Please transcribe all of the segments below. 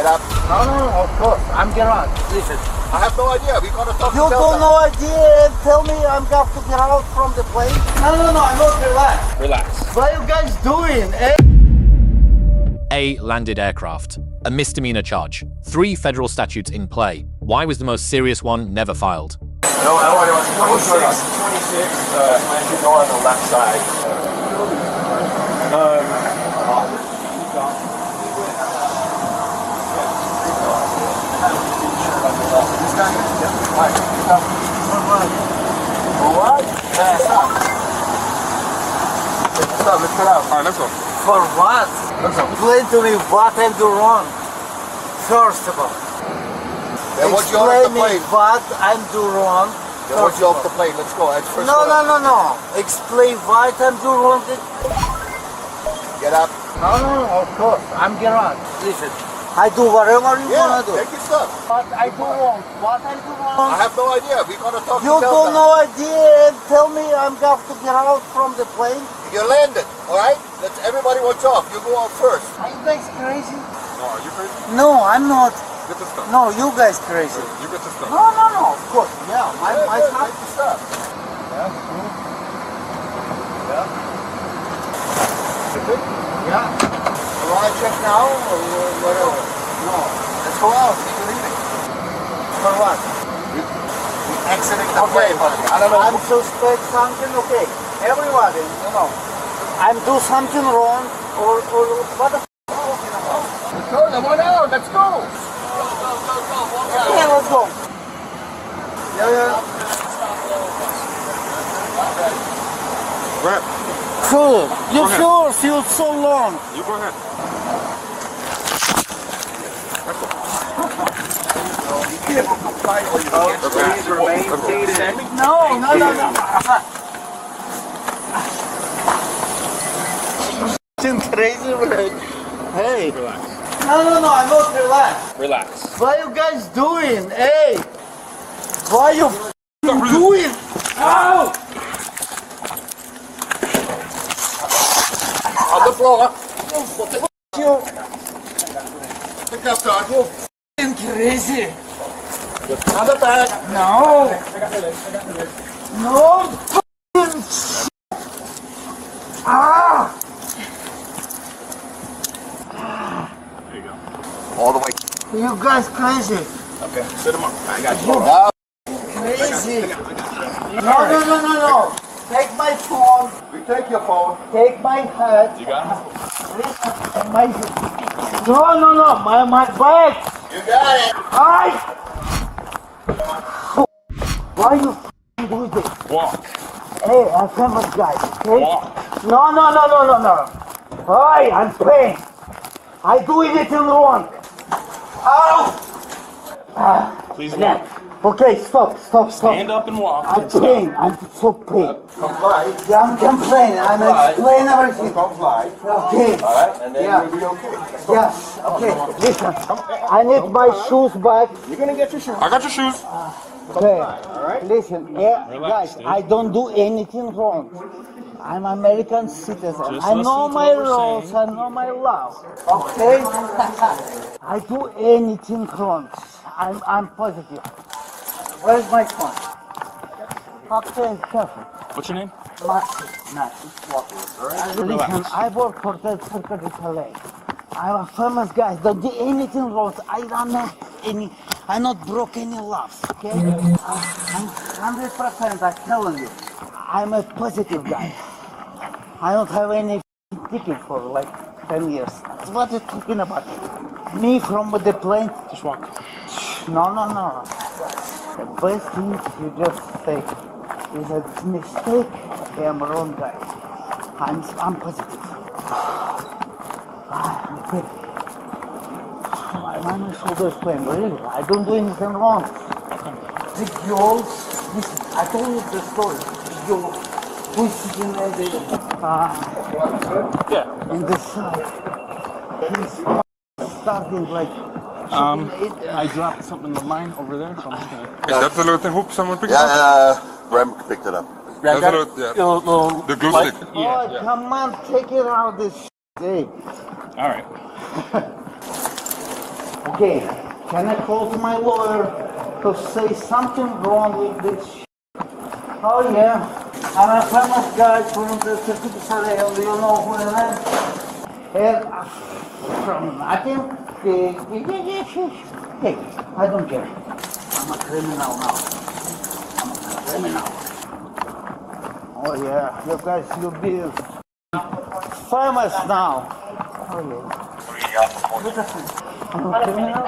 Get up. No, of course. I'm Gerard. Listen. I have no idea. We're going to talk You to don't know idea and tell me I'm going to get out from the plane? No, I'm not relaxed. Relax. What are you guys doing, eh? A. Landed aircraft. A misdemeanor charge. 3 federal statutes in play. Why was the most serious one never filed? No, 26. As you go on the left side. What? Let's get out. All right, let's go. For what? Explain to me what I do wrong. First of all. Then once you're off the Explain me plane. what I do wrong. Then once you're off the plane, let's go. That's first one. No. Explain what I do wrong. Get up. No, of course. I'm Gerard. Listen. I do whatever you Yeah, want to do. take your stuff. What I do wrong. What I do wrong. I have no idea. We're going to talk You to Delta. don't know idea and tell me I'm going to get out from the plane? You landed, all right? Everybody wants off. You go out first. Are you guys crazy? No, are you crazy? No, I'm not. Get the stuff. No, you guys crazy. You get the stuff. No, of course. Yeah, my Take your stuff. Yeah. You want to check now or whatever? No. Let's go out. You're leaving. For what? We're exiting the plane, buddy. I don't know. I'm suspect something, okay. Everybody, I'm do something wrong or what the f*** are you talking about? Let's go. Come on out. Let's go. Okay, let's go. Yeah. Go ahead. Cool. Your ahead. floor feels so long. You go ahead. Please remain seated. No. Crazy, man. Hey. Relax. No, I'm not relaxed. Relax. What are you guys doing? Hey. What are you doing? Ow! On the floor. You Pick up, Dog. f***ing crazy. On the back. No. No f***ing shit. Ah! There you go. All the way. You guys crazy. Okay, sit him up. I got you. Crazy. No. Take my phone. We take your phone. Take my hat. You got him? Listen, my... No. My bag. You got it. Why you f***ing do this? Walk. Hey, I'm famous guy, okay? Walk. No. Hey, I'm paying. I do anything wrong. Ow! Please walk. Okay, stop. Stand up and walk. I'm paying. I'm so paid. Comply. Yeah, I'm complaining. I'm explaining everything. Comply. Okay. All right, and then Yeah. we'll be okay. Yes. Okay. Listen. I need my shoes back. You're gonna get your shoes. I got your shoes. Okay. Listen, guys, I don't do anything wrong. I'm American citizen. Just I know listen to my what we're laws. saying. I know my laws. Okay? I do anything wrong. I'm positive. Where's my phone? Okay, careful. What's your name? Listen, I work for that circuit in LA. I'm a famous guy. Don't do anything wrong. I not broke any laws. Okay? I'm 100%. I'm telling you. I'm a positive guy. I don't have any ticket for like 10 years. What are you talking about? Me from the plane? Just walk. No. The best thing you just say is a mistake. Okay, I'm a wrong guy. I'm positive. I'm good. I'm on my shoulders playing, really. I don't do anything wrong. The girls, listen, I told you the story. The girl who's sitting there in the side. He's starting like... I dropped something of mine over there, so I'm just gonna... Is that the little thing? Hope someone picked it up? Yeah, Rem picked it up. That's the little, the glue stick. Oh, come on, take it out of this shit. Hey. All right. Okay, can I call to my lawyer to say something wrong with this shit? Oh yeah, I'm a famous guy from the Statute, you know who I am? And from nothing, hey, I don't care. I'm a criminal now. I'm a criminal. Oh yeah, you guys, you be famous now. Oh yeah. Look at me. I'm a criminal.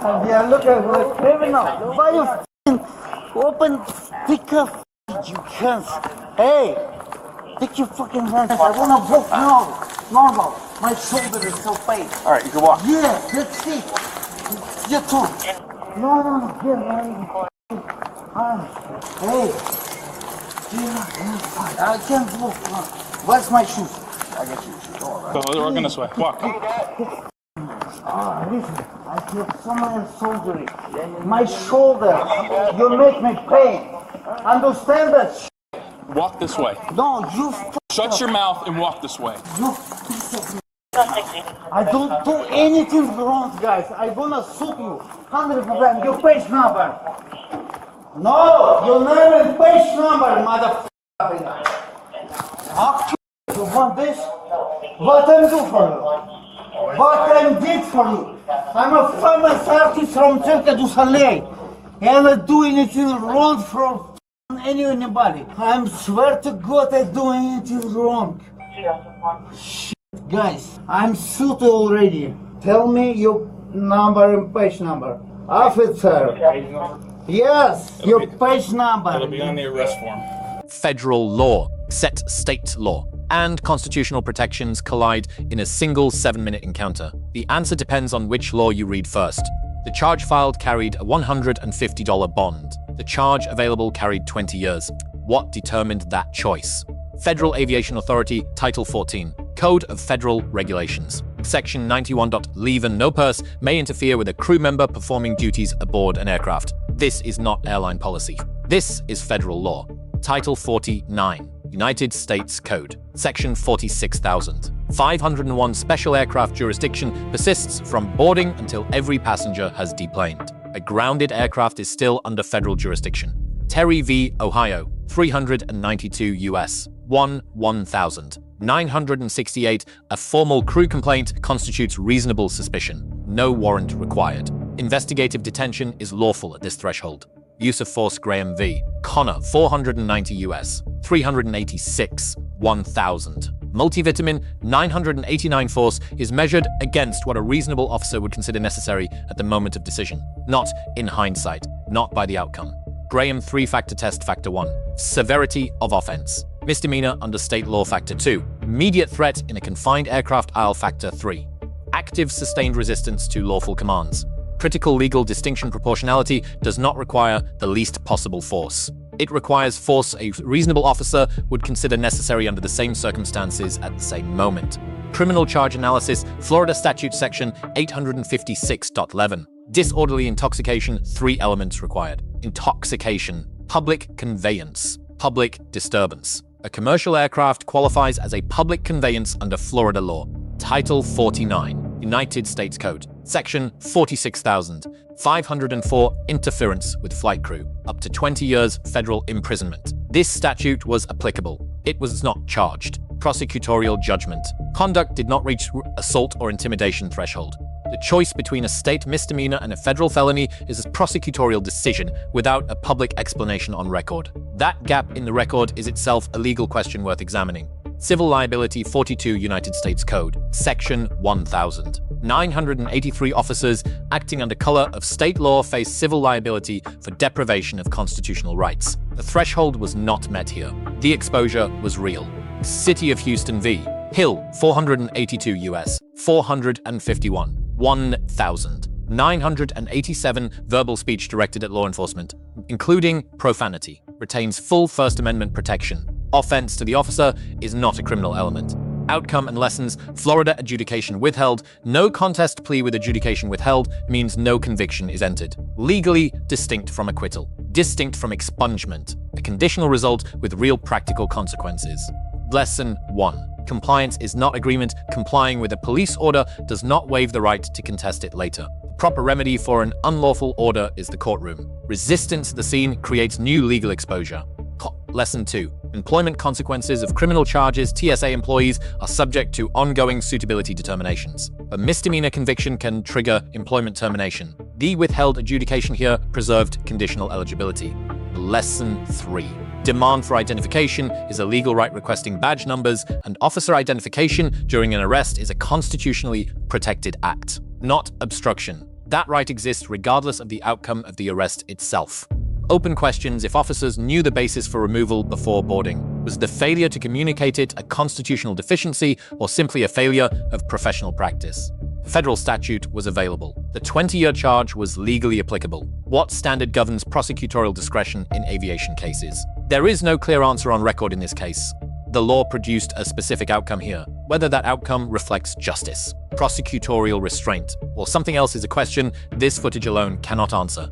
Oh, yeah, look at me, criminal. Why you open, pick up your hands? Hey, pick your fucking hands. I wanna walk now. Normal. My shoulder is so pain. All right, you can walk. Yeah, let's see. You too. No. Here, man. Hey. Yeah, I can't walk. Where's my shoes? I got you. Don't worry. So we're working this way. Walk. Listen, I have so many surgery. My shoulder, you make me pain. Understand that shit? Walk this way. No, you Shut your mouth and walk this way. you piece of me. I don't do anything wrong, guys. I'm gonna sue you. 100%. Your page number. No, your name and page number, motherfucker. You want this? What I do for you? What I did for you? I'm a famous artist from Cirque du Soleil. And I do anything wrong for anybody. I swear to God I do anything wrong. Shit, guys, I'm sued already. Tell me your number and page number. Officer. Yes, your page number. It'll be on the arrest form. Federal law, set state law, and constitutional protections collide in a single 7-minute encounter. The answer depends on which law you read first. The charge filed carried a $150 bond. The charge available carried 20 years. What determined that choice? Federal Aviation Authority, Title 14, Code of Federal Regulations. Section 91. Leave and no purse may interfere with a crew member performing duties aboard an aircraft. This is not airline policy. This is federal law. Title 49, United States Code. Section 46,501 Special Aircraft Jurisdiction persists from boarding until every passenger has deplaned. A grounded aircraft is still under federal jurisdiction. Terry v. Ohio, 392 U.S. 1968. A formal crew complaint constitutes reasonable suspicion. No warrant required. Investigative detention is lawful at this threshold. Use of force Graham v. Connor, 490 U.S. 386 1000. Multivitamin 989 force is measured against what a reasonable officer would consider necessary at the moment of decision, not in hindsight, not by the outcome. Graham 3-factor test factor 1. Severity of offense. Misdemeanor under state law factor 2. Immediate threat in a confined aircraft aisle factor 3. Active sustained resistance to lawful commands. Critical legal distinction proportionality does not require the least possible force. It requires force a reasonable officer would consider necessary under the same circumstances at the same moment. Criminal charge analysis, Florida Statute Section 856.11. Disorderly intoxication, 3 elements required. Intoxication, public conveyance, public disturbance. A commercial aircraft qualifies as a public conveyance under Florida law. Title 49, United States Code. Section 46,504, interference with flight crew. Up to 20 years federal imprisonment. This statute was applicable. It was not charged. Prosecutorial judgment. Conduct did not reach assault or intimidation threshold. The choice between a state misdemeanor and a federal felony is a prosecutorial decision without a public explanation on record. That gap in the record is itself a legal question worth examining. Civil Liability 42 United States Code, Section 1000. 983 officers acting under color of state law face civil liability for deprivation of constitutional rights. The threshold was not met here. The exposure was real. City of Houston v. Hill, 482 U.S. 451. 1,987 verbal speech directed at law enforcement, including profanity, retains full First Amendment protection. Offense to the officer is not a criminal element. Outcome and lessons, Florida adjudication withheld. No contest plea with adjudication withheld means no conviction is entered. Legally distinct from acquittal. Distinct from expungement. A conditional result with real practical consequences. Lesson 1. Compliance is not agreement. Complying with a police order does not waive the right to contest it later. The proper remedy for an unlawful order is the courtroom. Resistance to the scene creates new legal exposure. Lesson 2. Employment consequences of criminal charges. TSA employees are subject to ongoing suitability determinations. A misdemeanor conviction can trigger employment termination. The withheld adjudication here preserved conditional eligibility. Lesson 3. Demand for identification is a legal right requesting badge numbers, and officer identification during an arrest is a constitutionally protected act, not obstruction. That right exists regardless of the outcome of the arrest itself. Open questions if officers knew the basis for removal before boarding. Was the failure to communicate it a constitutional deficiency or simply a failure of professional practice? Federal statute was available. The 20-year charge was legally applicable. What standard governs prosecutorial discretion in aviation cases? There is no clear answer on record in this case. The law produced a specific outcome here. Whether that outcome reflects justice, prosecutorial restraint, or something else is a question this footage alone cannot answer.